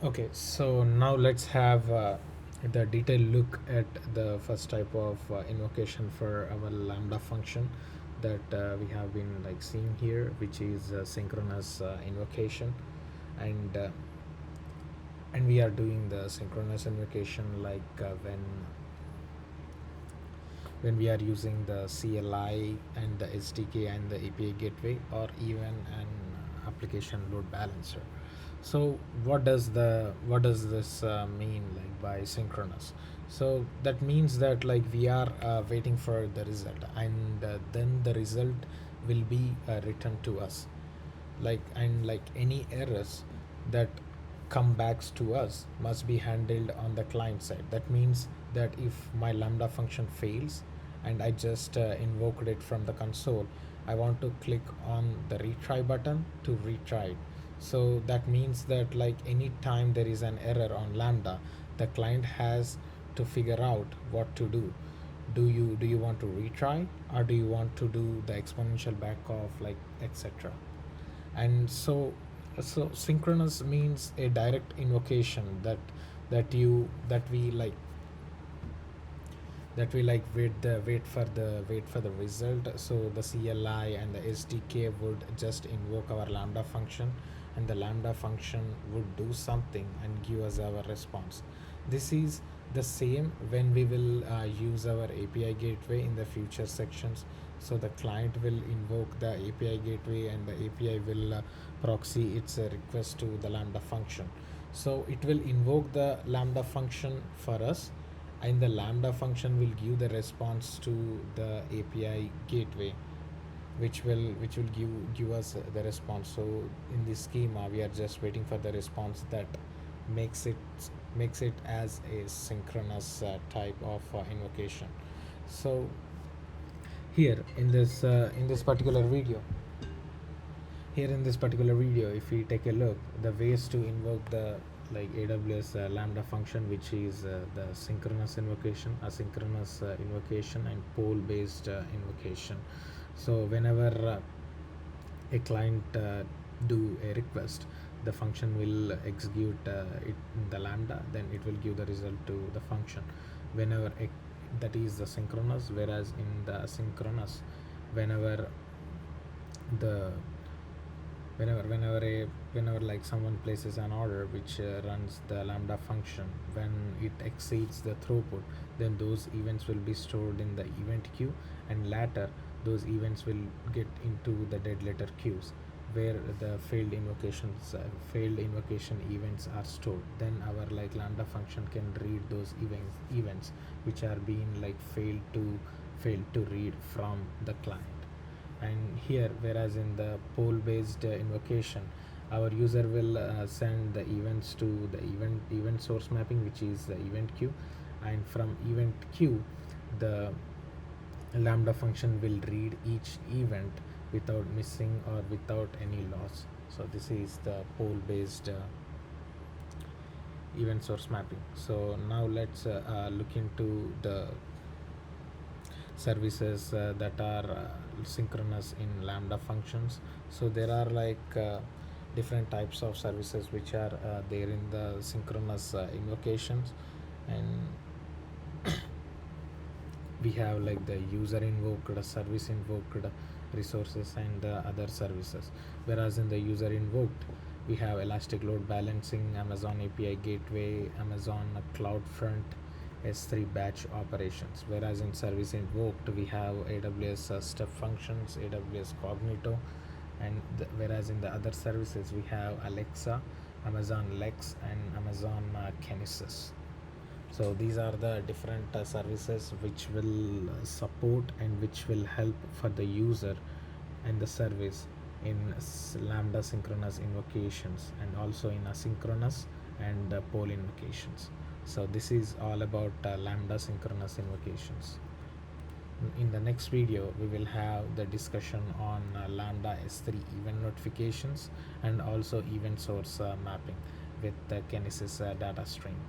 Okay, so now let's have the detailed look at the first type of invocation for our Lambda function that we have been like seeing here, which is synchronous invocation. And uh, and we are doing the synchronous invocation like when we are using the CLI and the SDK and the API gateway, or even an application load balancer. So what does this mean like by synchronous? So that means that like we are waiting for the result, and then the result will be returned to us, like any errors that come backs to us must be handled on the client side. That means that if my Lambda function fails and I just invoked it from the console, I want to click on the retry button to retry it. So that means that like any time there is an error on Lambda, the client has to figure out what to do. Do you want to retry, or do you want to do the exponential backoff, like etc. And so synchronous means a direct invocation that we wait for the result. So the CLI and the SDK would just invoke our Lambda function, and the Lambda function would do something and give us our response. This is the same when we will use our API gateway in the future sections. So the client will invoke the API gateway, and the API will proxy its request to the Lambda function. So it will invoke the Lambda function for us, and the Lambda function will give the response to the API gateway, which will give us the response. So in this schema, we are just waiting for the response that makes it makes it as a synchronous type of invocation. So here in this particular video, if we take a look, the ways to invoke the like AWS Lambda function, which is the synchronous invocation, asynchronous invocation, and pole based invocation. So whenever a client do a request, the function will execute it in the Lambda, then it will give the result to the function. Whenever that is the synchronous, whereas in the asynchronous, whenever the whenever like someone places an order which runs the Lambda function, when it exceeds the throughput, then those events will be stored in the event queue, and later those events will get into the dead letter queues, where the failed invocation events are stored. Then our like Lambda function can read those events which are being like failed to read from the client. And here, whereas in the poll based invocation, our user will send the events to the event source mapping, which is the event queue, and from event queue, the Lambda function will read each event without missing or without any loss. So this is the poll based event source mapping. So now let's look into the services that are synchronous in Lambda functions. So there are like different types of services which are there in the synchronous invocations. And we have like the user invoked, service invoked, resources, and other services. Whereas in the user invoked, we have elastic load balancing, Amazon API gateway, Amazon CloudFront, S3 batch operations. Whereas in service invoked, we have AWS step functions, AWS Cognito, and whereas in the other services, we have Alexa, Amazon Lex, and Amazon Kinesis. So these are the different services which will support and which will help for the user and the service in Lambda synchronous invocations, and also in asynchronous and poll invocations. So this is all about Lambda synchronous invocations. In the next video, we will have the discussion on Lambda S3 event notifications, and also event source mapping with the Kinesis data stream.